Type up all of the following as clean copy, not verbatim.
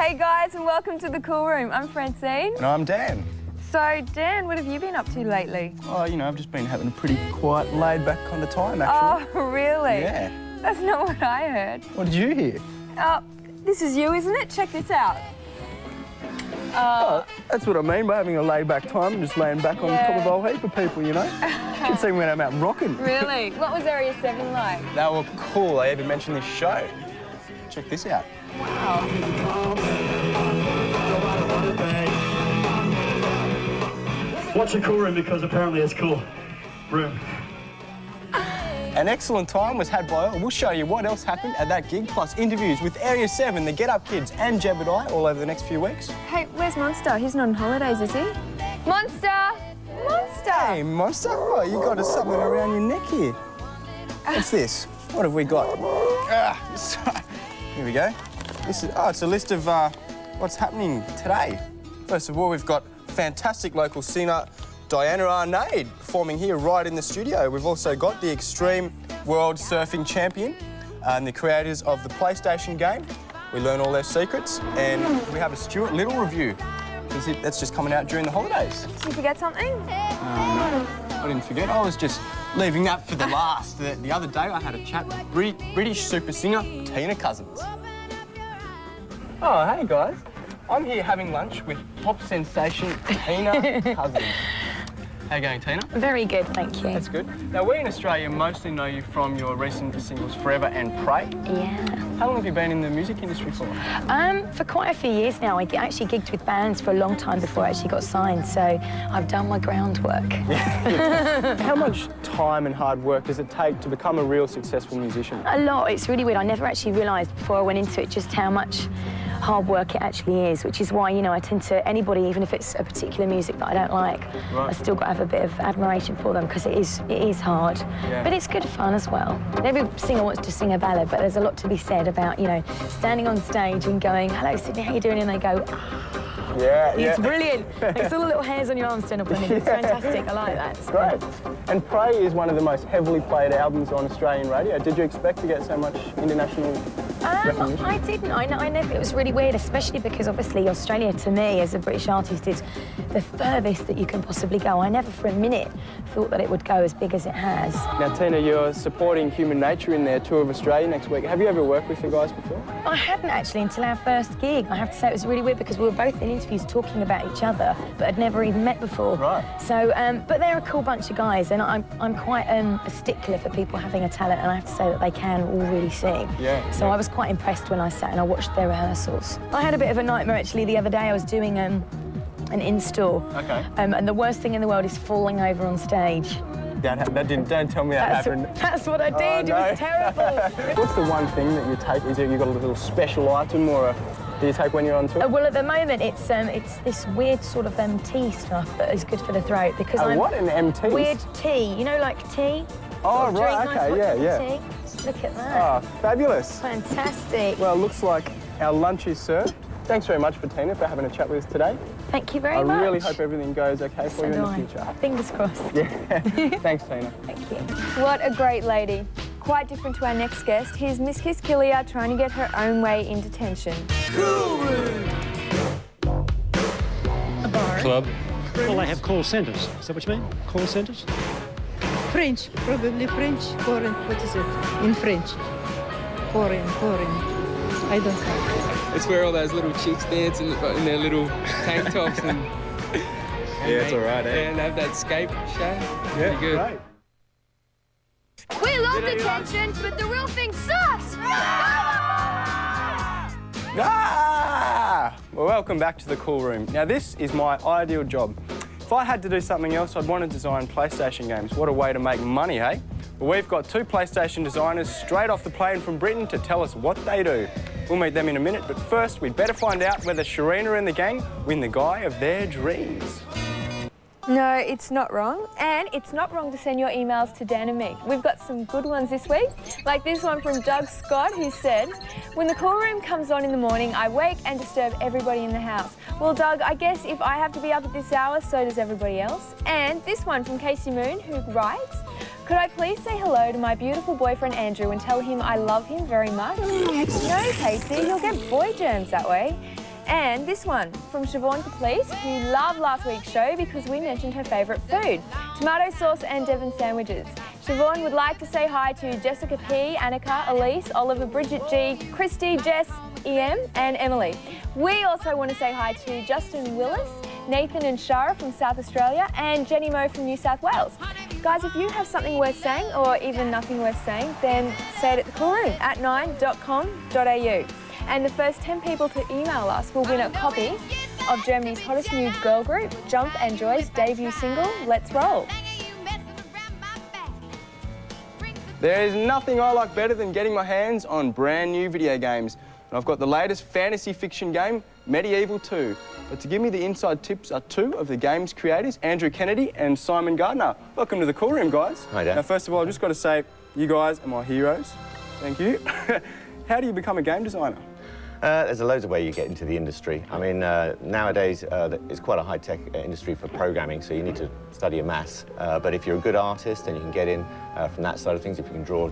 Hey guys, and welcome to the Cool Room. I'm Francine. And I'm Dan. So, Dan, what have you been up to lately? Oh, you know, I've just been having a pretty quiet, laid-back kind of time, actually. Oh, really? Yeah. That's not what I heard. What did you hear? Oh, this is you, isn't it? Check this out. Oh, that's what I mean by having a laid-back time, just laying back on top of a whole heap of people, you know? Kids think when I'm out rocking. Really? What was Area 7 like? They were cool. They even mentioned this show. Check this out. Wow. Watch the Cool Room because apparently it's cool. Room. An excellent time was had by all. We'll show you what else happened at that gig, plus interviews with Area 7, the Get Up Kids and Jebediah all over the next few weeks. Hey, where's Monster? He's not on holidays, is he? Monster! Monster! Hey, Monster, oh, you got something around your neck here. What's this? What have we got? Here we go. This is, it's a list of what's happening today. First of all, we've got fantastic local singer Diana Arnade performing here right in the studio. We've also got the Extreme World Surfing Champion and the creators of the PlayStation game. We learn all their secrets, and we have a Stuart Little review. That's just coming out during the holidays. Did you forget something? No, I didn't forget. I was just leaving that for the last. The other day I had a chat with British super singer Tina Cousins. Oh, hey guys. I'm here having lunch with pop sensation Tina Cousins. How you going, Tina? Very good, thank you. That's good. Now, we in Australia mostly know you from your recent singles Forever and Pray. Yeah. How long have you been in the music industry for? For quite a few years now. I actually gigged with bands for a long time before I actually got signed, so I've done my groundwork. How much time and hard work does it take to become a real successful musician? A lot. It's really weird. I never actually realised before I went into it just how much hard work it actually is, which is why, you know, I tend to, anybody, even if it's a particular music that I don't like, right, I still got to have a bit of admiration for them because it is hard. Yeah. But it's good fun as well. Every singer wants to sing a ballad, but there's a lot to be said about, you know, standing on stage and going, "Hello, Sydney, how you doing?" And they go, yeah, it's brilliant. It's all the little hairs on your arms stand up on it. It's fantastic. I like that. So. Great. And Pray is one of the most heavily played albums on Australian radio. Did you expect to get so much international recognition? I didn't. I never. It was really weird, especially because obviously Australia, to me, as a British artist, is the furthest that you can possibly go. I never for a minute thought that it would go as big as it has. Now, Tina, you're supporting Human Nature in their tour of Australia next week. Have you ever worked with the guys before? I hadn't actually until our first gig. I have to say it was really weird because we were both in interviews talking about each other, but had never even met before. Right. So, but they're a cool bunch of guys, and I'm quite a stickler for people having a talent, and I have to say that they can all really sing. Yeah. So I was quite impressed when I sat and I watched their rehearsals. I had a bit of a nightmare actually the other day. I was doing an install. Okay. And the worst thing in the world is falling over on stage. Don't tell me that happened. That's what I did. Oh, no. It was terrible. What's the one thing that you take? Is it you got a little special item or do you take when you're on tour? Well, at the moment, it's this weird sort of tea stuff that is good for the throat because what, an MT? Weird tea, you know, like tea. Oh, right, drink, okay, nice yeah. Tea. Look at that. Oh, fabulous. Fantastic. Well, it looks like our lunch is served. Thanks very much for Tina for having a chat with us today. Thank you very much. I really hope everything goes okay for you in the future. Fingers crossed. Yeah. Thanks, Tina. Thank you. What a great lady. Quite different to our next guest. Here's Miss Kiskillia trying to get her own way in detention. Cool Room. A bar. Club. Well, they have call centres. Is that what you mean? Call centres? French, probably French, foreign, what is it? In French. Foreign. I don't know. It's where all those little chicks dance in their little tank tops and yeah, it's all right, eh? And have that scape show. Yeah, pretty good. Great. We love detention, but the real thing sucks! Well, welcome back to the Cool Room. Now, this is my ideal job. If I had to do something else, I'd want to design PlayStation games. What a way to make money, eh? Well, we've got two PlayStation designers straight off the plane from Britain to tell us what they do. We'll meet them in a minute, but first we'd better find out whether Sharina and the gang win the guy of their dreams. No, it's not wrong. And it's not wrong to send your emails to Dan and me. We've got some good ones this week, like this one from Doug Scott, who said, "When the Cool Room comes on in the morning, I wake and disturb everybody in the house." Well, Doug, I guess if I have to be up at this hour, so does everybody else. And this one from Casey Moon, who writes, "Could I please say hello to my beautiful boyfriend Andrew and tell him I love him very much?" No, Casey, you'll get boy germs that way. And this one from Siobhan Caplice, who loved last week's show because we mentioned her favourite food, tomato sauce and Devon sandwiches. Siobhan would like to say hi to Jessica P, Annika, Elise, Oliver, Bridget G, Christy, Jess, EM and Emily. We also want to say hi to Justin Willis, Nathan and Shara from South Australia and Jenny Moe from New South Wales. Guys, if you have something worth saying or even nothing worth saying, then say it at the coolroom at 9.com.au. And the first 10 people to email us will win a copy of Germany's hottest new girl group, Jump and Joy's debut single, Let's Roll. There is nothing I like better than getting my hands on brand new video games. And I've got the latest fantasy fiction game, Medieval 2. But to give me the inside tips are two of the game's creators, Andrew Kennedy and Simon Gardner. Welcome to the Cool Room, guys. Hi, Dan. Now, first of all, I've just got to say, you guys are my heroes. Thank you. How do you become a game designer? There's loads of ways you get into the industry. I mean, nowadays it's quite a high-tech industry for programming, so you need to study a maths. But if you're a good artist, then you can get in from that side of things. If you can draw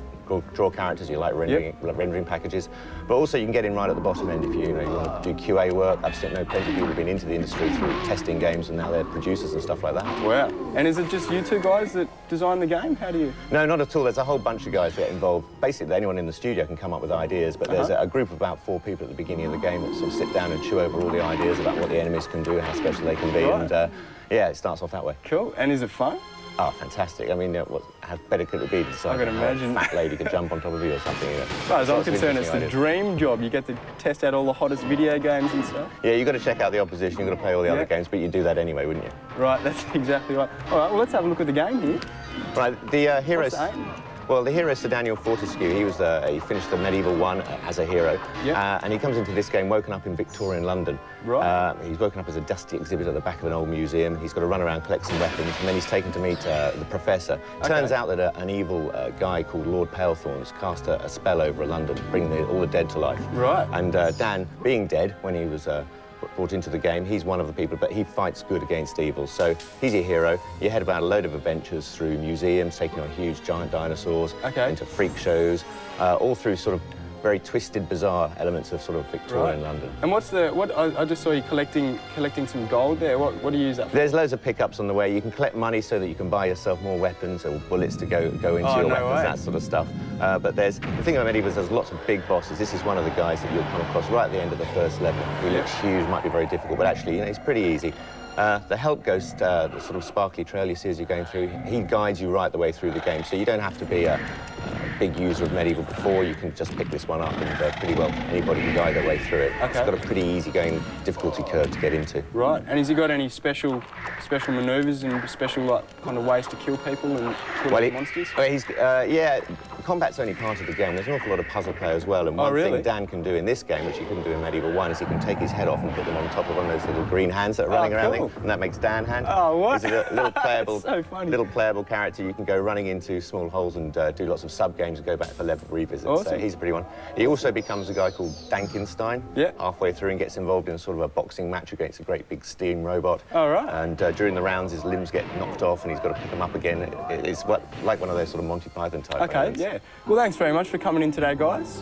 characters, you like rendering packages. But also you can get in right at the bottom end if you want to do QA work. I've seen plenty of people who've been into the industry through testing games, and now they're producers and stuff like that. Wow. And is it just you two guys that design the game? How do you? No, not at all. There's a whole bunch of guys that get involved. Basically, anyone in the studio can come up with ideas, but there's a group of about 4 people at the beginning of the game that sort of sit down and chew over all the ideas about what the enemies can do, how special they can be, right. and yeah, it starts off that way. Cool. And is it fun? Oh, fantastic. I mean, how better could it be to decide I can imagine. how a fat lady could jump on top of you or something, As far as I'm concerned, it's the dream job. You get to test out all the hottest video games and stuff. Yeah, you've got to check out the opposition, you've got to play all the other games, but you'd do that anyway, wouldn't you? Right, that's exactly right. All right, well, let's have a look at the game here. Right, the heroes... What's the aim? Well, the hero is Sir Daniel Fortescue. He finished the Medieval 1 as a hero, and he comes into this game woken up in Victorian London. Right. He's woken up as a dusty exhibit at the back of an old museum. He's got to run around, collect some weapons, and then he's taken to meet the Professor. Turns out that an evil guy called Lord Palethorn has cast a spell over London, bringing all the dead to life. Right. And Dan, being dead when he was brought into the game, he's one of the people, but he fights good against evil. So he's your hero. You head about a load of adventures through museums, taking on huge giant dinosaurs, into freak shows, all through sort of very twisted, bizarre elements of sort of Victorian London. And I just saw you collecting some gold there. What do you use that for? There's loads of pickups on the way. You can collect money so that you can buy yourself more weapons or bullets to go into your weapons, that sort of stuff. But the thing about Medieval is there's lots of big bosses. This is one of the guys that you'll come across right at the end of the first level. He looks huge, might be very difficult, but actually, it's pretty easy. The Help Ghost, the sort of sparkly trail you see as you're going through, he guides you right the way through the game, so you don't have to be a big user of Medieval before. You can just pick this one up and pretty well anybody can guide their way through it. It's got a pretty easy-going difficulty curve to get into. Right, and has he got any special manoeuvres and special kind of ways to kill people and kill monsters? Yeah, combat's only part of the game. There's an awful lot of puzzle play as well, and one thing Dan can do in this game, which he couldn't do in Medieval 1, is he can take his head off and put them on top of one of those little green hands that are running around, and that makes Dan hand. Oh, what? He's a little playable, so playable character. You can go running into small holes and do lots of sub-games and go back for level revisits. Awesome. So he's a pretty one. He also becomes a guy called Dankenstein halfway through and gets involved in sort of a boxing match against a great big steam robot. All right. And during the rounds, his limbs get knocked off and he's got to pick them up again. It's like one of those sort of Monty Python type games. Yeah. Well, thanks very much for coming in today, guys.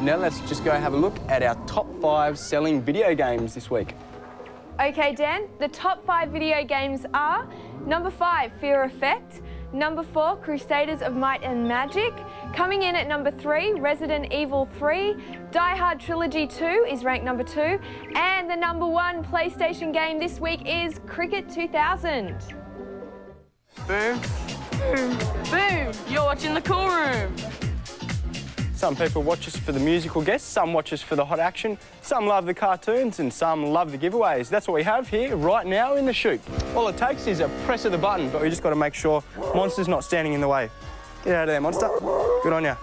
Now let's just go have a look at our top 5 selling video games this week. Okay, Dan, the top 5 video games are number 5, Fear Effect. Number 4, Crusaders of Might and Magic. Coming in at number 3, Resident Evil 3. Die Hard Trilogy 2 is ranked number 2. And the number 1 PlayStation game this week is Cricket 2000. Boom. Boom. Boom. You're watching the Cool Room. Some people watch us for the musical guests, some watch us for the hot action, some love the cartoons and some love the giveaways. That's what we have here right now in the shoot. All it takes is a press of the button, but we just got to make sure Monster's not standing in the way. Get out of there, Monster. Good on you.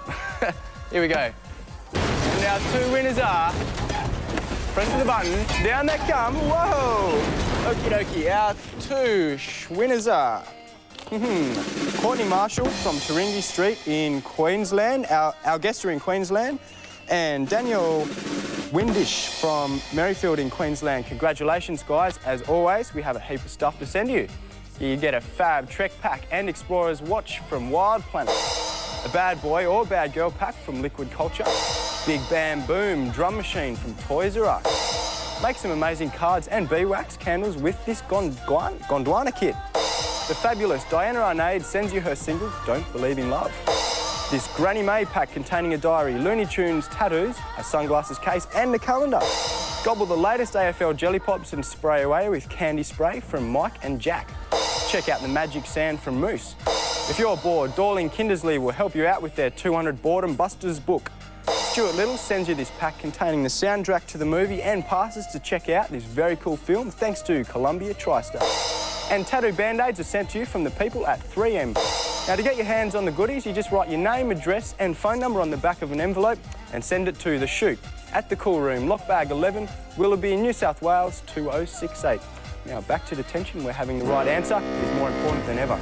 Here we go. And our 2 winners are... Press of the button, down they come, whoa! Okie dokie, our 2 winners are... Courtney Marshall from Taringi Street in Queensland. Our guests are in Queensland. And Daniel Windish from Merrifield in Queensland. Congratulations, guys. As always, we have a heap of stuff to send you. You get a fab Trek pack and Explorer's Watch from Wild Planet. A Bad Boy or Bad Girl pack from Liquid Culture. Big Bam Boom drum machine from Toys R Us. Make some amazing cards and beeswax candles with this Gondwana kit. The fabulous Diana Arnade sends you her single, Don't Believe in Love. This Granny May pack containing a diary, Looney Tunes tattoos, a sunglasses case and a calendar. Gobble the latest AFL jelly pops and spray away with candy spray from Mike and Jack. Check out the magic sand from Moose. If you're bored, Dorling Kindersley will help you out with their 200 Boredom Busters book. Stuart Little sends you this pack containing the soundtrack to the movie and passes to check out this very cool film thanks to Columbia TriStar. And tattoo band-aids are sent to you from the people at 3M. Now, to get your hands on the goodies, you just write your name, address and phone number on the back of an envelope and send it to The Shoot at the Cool Room, Lockbag 11, Willoughby, New South Wales 2068. Now, back to detention, where having the right answer is more important than ever.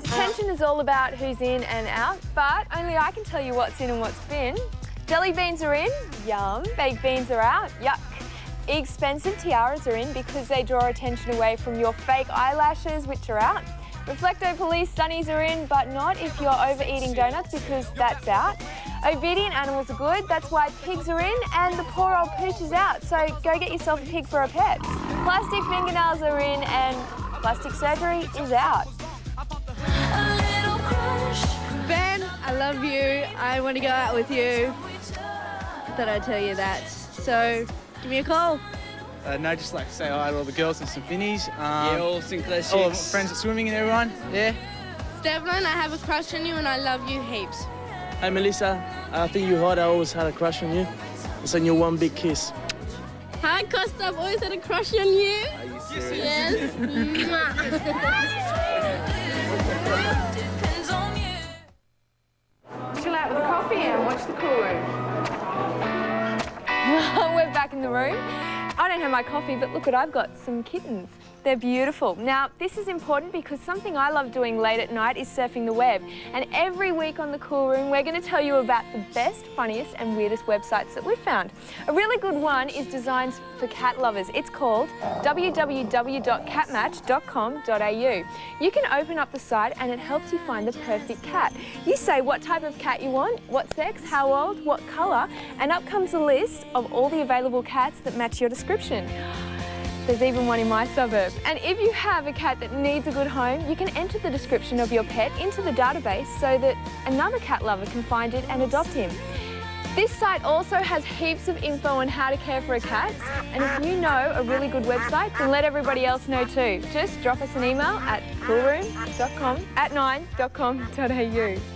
Detention is all about who's in and out, but only I can tell you what's in and what's been. Jelly beans are in, yum. Baked beans are out, yuck. Expensive tiaras are in because they draw attention away from your fake eyelashes, which are out. Reflecto Police sunnies are in, but not if you're overeating donuts because that's out. Obedient animals are good, that's why pigs are in, and the poor old pooch is out, so go get yourself a pig for a pet. Plastic fingernails are in, and plastic surgery is out. Ben, I love you. I want to go out with you. Thought I'd tell you that. So, give me a call. No, just like to say hi to all the girls and some finnies. Yeah, all Sinclair chicks. All friends at swimming and everyone. Yeah. Devlin, I have a crush on you and I love you heaps. Hey Melissa, I think you heard I always had a crush on you. It's on your one big kiss. Hi Costa, I've always had a crush on you. Are you serious? Yes. Chill out with a coffee and watch the Cool Room. We're back in the room. I don't have my coffee, but look what I've got, some kittens. They're beautiful. Now, this is important because something I love doing late at night is surfing the web. And every week on the Cool Room, we're going to tell you about the best, funniest and weirdest websites that we've found. A really good one is designed for cat lovers. It's called www.catmatch.com.au. You can open up the site and it helps you find the perfect cat. You say what type of cat you want, what sex, how old, what colour, and up comes a list of all the available cats that match your description. There's even one in my suburb. And if you have a cat that needs a good home, you can enter the description of your pet into the database so that another cat lover can find it and adopt him. This site also has heaps of info on how to care for a cat. And if you know a really good website, then let everybody else know too. Just drop us an email at coolroom.com@9.com.au.